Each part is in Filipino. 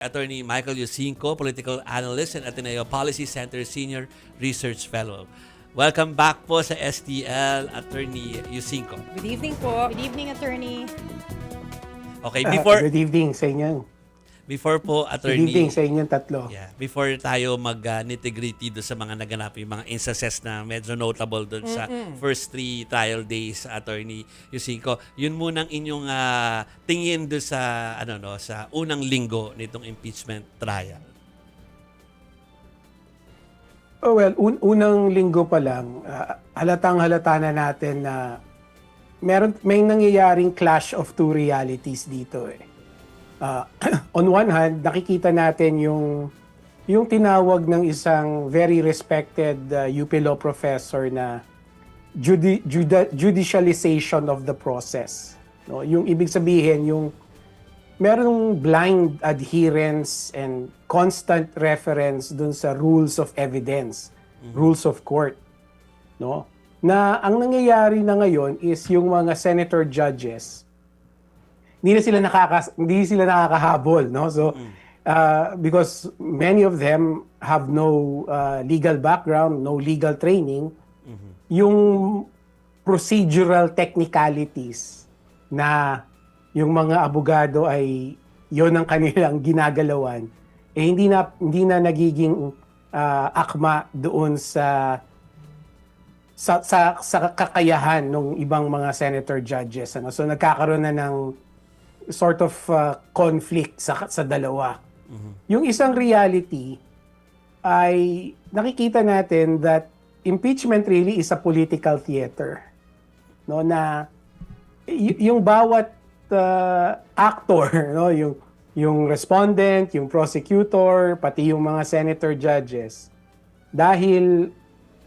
Attorney Michael Yusinko, Political Analyst and Ateneo Policy Center Senior Research Fellow. Welcome back po sa STL, Attorney Yusinko. Good evening po. Good evening, attorney. Okay, Good evening sa inyo. before po, Good Attorney, evening sa inyong tatlo. before tayo mag-nitty-gritty doon sa mga naganap, yung mga instances na medyo notable doon sa first 3 trial days, Attorney Yusinko, yun munang inyong tingin doon sa, sa unang linggo nitong impeachment trial. Oh, well, unang linggo pa lang, halatang-halata na natin na may nangyayaring clash of two realities dito eh. On one hand, nakikita natin yung tinawag ng isang very respected UP Law professor na judicialization of the process. No? Yung ibig sabihin, yung merong blind adherence and constant reference dun sa rules of evidence, rules of court. No? Na ang nangyayari na ngayon is yung mga senator judges, hindi sila nakakahabol, no? So because many of them have no legal background, no legal training, yung procedural technicalities na yung mga abogado ay yon ang kanilang ginagalawan, eh hindi na nagiging akma doon sa kakayahan ng ibang mga senator judges, ano. So nagkakaroon na ng sort of conflict sa dalawa. Yung isang reality ay nakikita natin that impeachment really is a political theater. No, na yung bawat actor, no, yung respondent, yung prosecutor, pati yung mga senator judges, dahil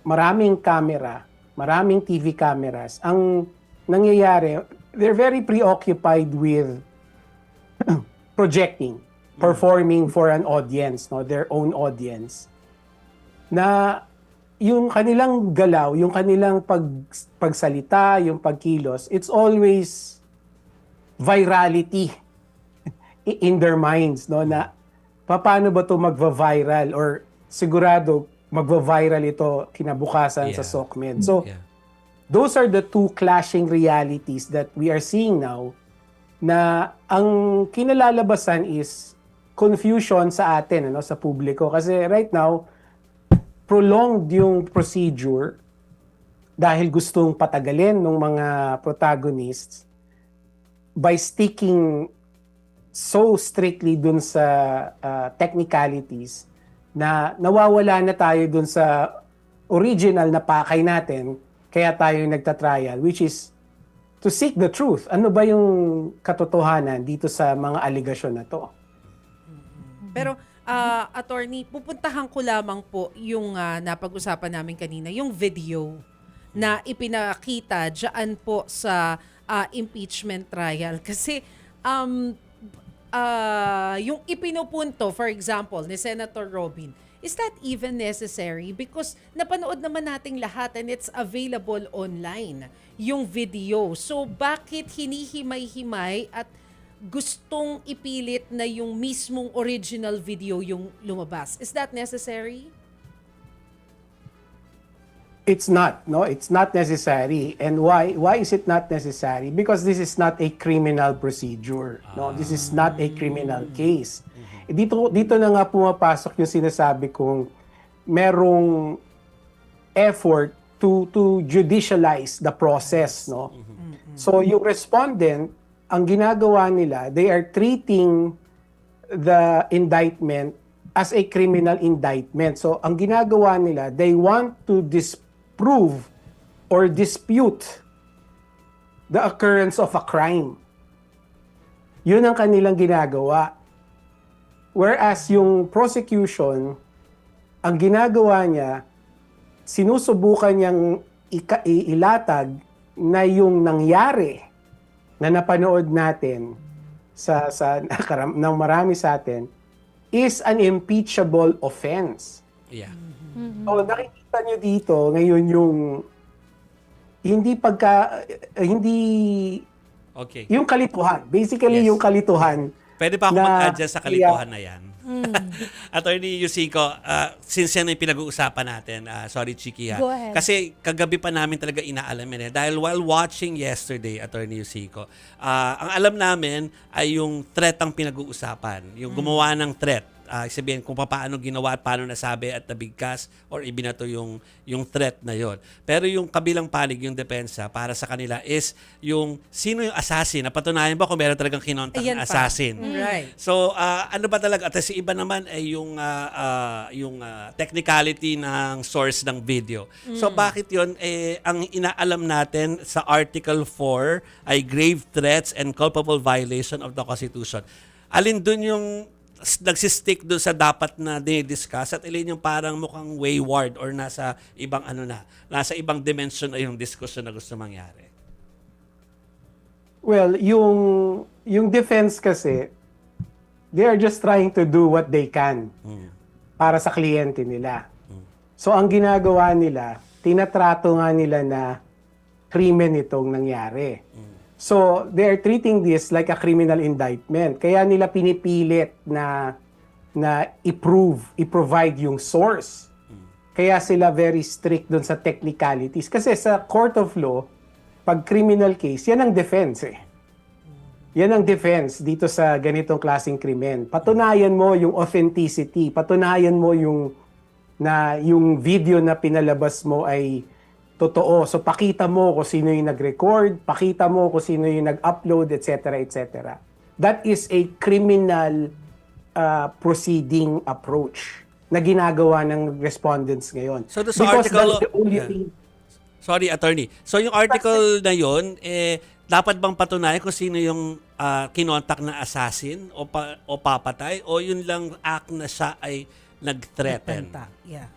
maraming camera, maraming TV cameras, ang nangyayari, they're very preoccupied with projecting, performing for an audience, no, their own audience. Na yung kanilang galaw, yung kanilang pagsalita, yung pagkilos, it's always virality in their minds, no, na paano ba to magva-viral or sigurado magva-viral ito kinabukasan sa SOCMED. So those are the two clashing realities that we are seeing now, na ang kinalalabasan is confusion sa atin, ano, sa publiko. Kasi right now, prolonged yung procedure dahil gustong patagalin ng mga protagonists by sticking so strictly dun sa technicalities na nawawala na tayo dun sa original na pakay natin, kaya tayo nagtatrial, which is to seek the truth. Ano ba yung katotohanan dito sa mga aligasyon na to? Pero, attorney, pupuntahan ko lamang po yung napag-usapan namin kanina, yung video na ipinakita dyan po sa impeachment trial. Kasi, yung ipinupunto, for example, ni Senator Robin, is that even necessary? Because napanood naman nating lahat and it's available online, yung video. So, bakit hinihimay-himay at gustong ipilit na yung mismong original video yung lumabas? Is that necessary? It's not, no? It's not necessary. And why? Why is it not necessary? Because this is not a criminal procedure, no? This is not a criminal case. Dito na nga pumapasok yung sinasabi kong merong effort to judicialize the process, no? So yung respondent, ang ginagawa nila, they are treating the indictment as a criminal indictment. So ang ginagawa nila, they want to disprove or dispute the occurrence of a crime. Yun ang kanilang ginagawa. Whereas yung prosecution, ang ginagawa niya, sinusubukan niyang ilatag na yung nangyari na napanood natin ng marami sa atin is an impeachable offense. Yeah. So nakikita niyo dito ngayon yung hindi Okay. yung kalituhan. Basically Yes. yung kalituhan Pwede pa ako na- mag-add dyan sa kalituhan na yan. Attorney Yusico, since yan ay pinag-uusapan natin, sorry Chiki ha. Go ahead. Kasi kagabi pa namin talaga inaalamin dahil while watching yesterday, Attorney Yusico, ang alam namin ay yung threat ang pinag-uusapan. Yung gumawa ng threat. Sabihin kung paano ginawa at paano nasabi at nabigkas or ibinato yung threat na yon. Pero yung kabilang panig, yung depensa, para sa kanila is yung sino yung assassin. Napatunayan ba kung meron talagang kinontak Ayan na pa. assassin? Right. So, ano ba talaga? At si iba naman ay yung technicality ng source ng video. So, bakit yon? Ang inaalam natin sa Article 4 ay grave threats and culpable violation of the Constitution. Alin dun yung nagsistick doon sa dapat na dinidiscuss at alin yung parang mukhang wayward or nasa ibang nasa ibang dimension na yung discussion na gusto mangyari? Well, yung defense kasi, they are just trying to do what they can para sa kliyente nila. So ang ginagawa nila, tinatrato nga nila na krimen itong nangyari. So they are treating this like a criminal indictment. Kaya nila pinipilit na i-provide yung source. Kaya sila very strict doon sa technicalities. Kasi sa court of law, pag criminal case, yan ang defense eh. Yan ang defense dito sa ganitong klaseng krimen. Patunayan mo yung authenticity, patunayan mo yung video na pinalabas mo ay totoo. So pakita mo kung sino yung nag-record, pakita mo kung sino yung nag-upload, etc., etc. That is a criminal proceeding approach na ginagawa ng respondents ngayon. So, doon sa Because article- that's the only Yeah. thing. Sorry, attorney. So yung article na yon, dapat bang patunayan kung sino yung kinontak na assassin o papatay o yun lang act na siya ay nag-threaten? Penta. Yeah.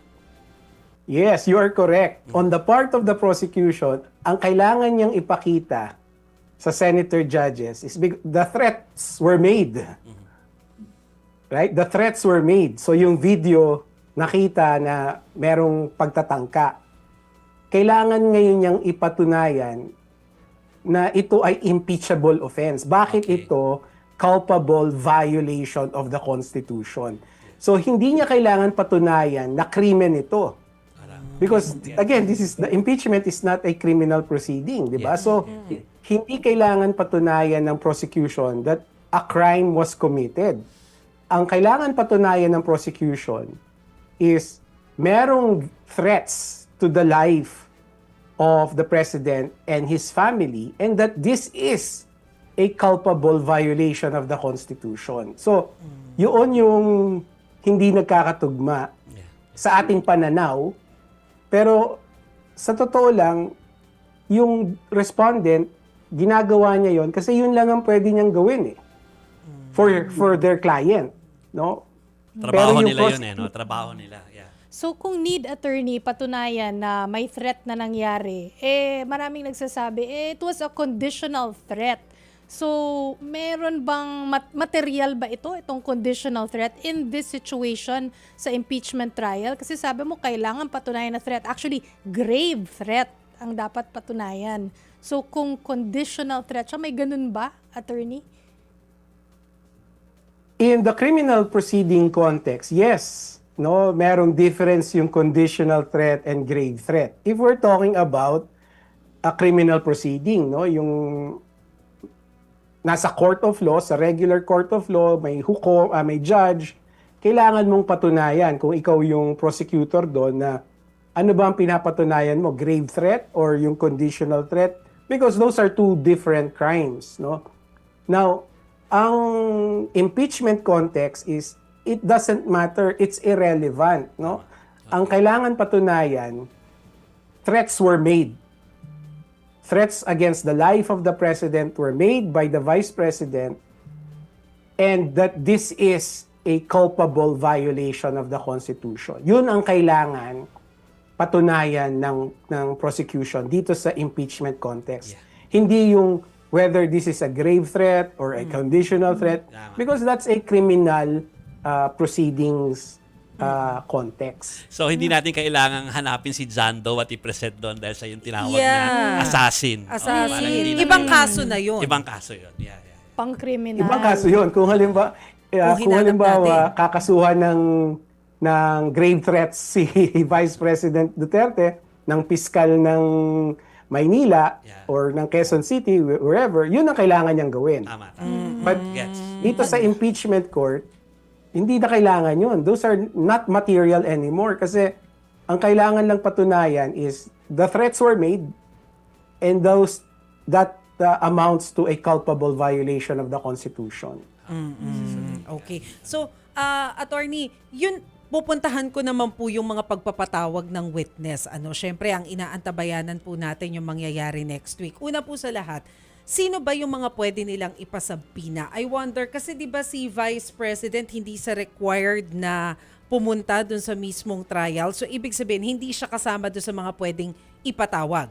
Yes, you are correct. On the part of the prosecution, ang kailangan niyang ipakita sa senator judges is the threats were made. Right? The threats were made. So yung video, nakita na merong pagtatangka. Kailangan ngayon niyang ipatunayan na ito ay impeachable offense. Bakit Okay. ito culpable violation of the Constitution? So hindi niya kailangan patunayan na krimen ito. Because again, the impeachment is not a criminal proceeding, di ba? So hindi kailangan patunayan ng prosecution that a crime was committed. Ang kailangan patunayan ng prosecution is merong threats to the life of the president and his family and that this is a culpable violation of the Constitution. So, yun yung hindi nagkakatugma sa ating pananaw. Pero sa totoo lang, yung respondent, ginagawa niya yon kasi yun lang ang pwede niyang gawin eh. For their client, no? Trabaho yung nila yun no? Trabaho nila, yeah. So kung need attorney patunayan na may threat na nangyari, maraming nagsasabi, it was a conditional threat. So, meron bang material ba itong conditional threat in this situation sa impeachment trial? Kasi sabi mo, kailangan patunayan na threat. Actually, grave threat ang dapat patunayan. So, kung conditional threat siya, may ganun ba, attorney? In the criminal proceeding context, yes. No, merong difference yung conditional threat and grave threat. If we're talking about a criminal proceeding, no, yung nasa court of law, sa regular court of law, may hukom, may judge, kailangan mong patunayan kung ikaw yung prosecutor doon na ano ba ang pinapatunayan mo, grave threat or yung conditional threat? Because those are two different crimes, no? Now, ang impeachment context is it doesn't matter, it's irrelevant, no? Ang kailangan patunayan, threats were made. Threats against the life of the president were made by the vice president and that this is a culpable violation of the Constitution. Yun ang kailangan patunayan ng prosecution dito sa impeachment context. Hindi yung whether this is a grave threat or a conditional threat because that's a criminal proceedings context. So, hindi natin kailangang hanapin si John Doe at i-present doon dahil sa yung tinawag Yeah. na assassin. Assassin. Parang hindi Ibang natin- kaso na yun. Ibang kaso yun. Yeah. Pang-kriminal. Ibang kaso yun. Kung halimbawa kakasuhan ng grave threats si Vice President Duterte ng piskal ng Maynila Yeah. or ng Quezon City, wherever, yun ang kailangan niyang gawin. Tama. But Gets. dito sa impeachment court, hindi na kailangan yun. Those are not material anymore kasi ang kailangan lang patunayan is the threats were made and that amounts to a culpable violation of the Constitution. Okay. So, attorney, yun pupuntahan ko naman po yung mga pagpapatawag ng witness. Syempre ang inaantabayanan po natin yung mangyayari next week. Una po sa lahat, sino ba yung mga pwede nilang ipasabina? I wonder kasi 'di ba si Vice President hindi sa required na pumunta dun sa mismong trial. So ibig sabihin hindi siya kasama dun sa mga pwedeng ipatawag.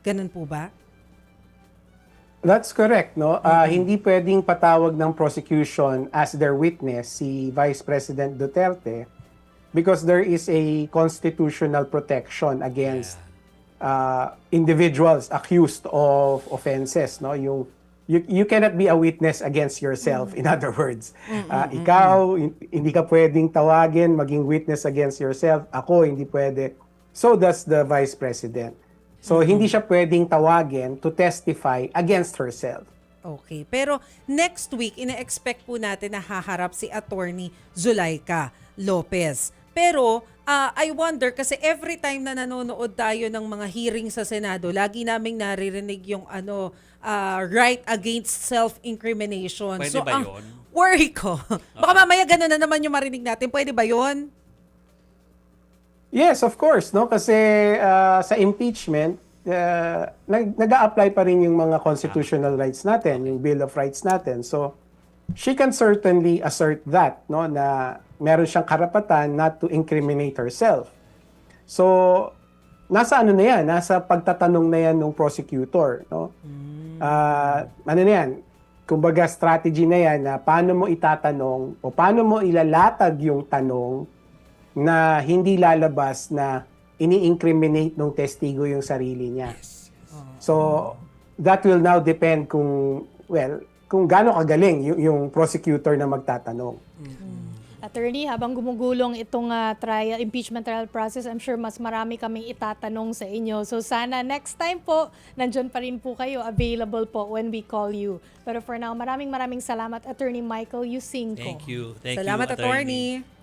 Ganun po ba? That's correct, no? Hindi pwedeng patawag ng prosecution as their witness si Vice President Duterte because there is a constitutional protection against individuals accused of offenses, no? You cannot be a witness against yourself, in other words. Ikaw, hindi ka pwedeng tawagin, maging witness against yourself. Ako, hindi pwede. So does the Vice President. So hindi siya pwedeng tawagin to testify against herself. Okay. Pero next week, ina-expect po natin na haharap si Attorney Zulaika Lopez. Pero I wonder kasi every time na nanonood tayo ng mga hearing sa Senado, lagi naming naririnig yung right against self-incrimination. Pwede So ba ang yun? worry ko, baka mamaya gano'n na naman yung marinig natin. Pwede ba yun? Yes, of course, no? Kasi sa impeachment, nag-a-apply pa rin yung mga constitutional rights natin, yung Bill of Rights natin. So, she can certainly assert that, no? Na meron siyang karapatan not to incriminate herself. So, nasa ano na yan? Nasa pagtatanong na yan ng prosecutor, no? Ano na yan? Kumbaga, strategy na yan na paano mo itatanong o paano mo ilalatag yung tanong na hindi lalabas na ini-incriminate ng testigo yung sarili niya. So, that will now depend kung gaano kagaling yung prosecutor na magtatanong. Attorney, habang gumugulong itong impeachment trial process, I'm sure mas marami kaming itatanong sa inyo. So sana next time po, nandyan pa rin po kayo, available po when we call you. Pero for now, maraming salamat, Attorney Michael Yusinko. Thank you. Thank Salamat, you, Attorney.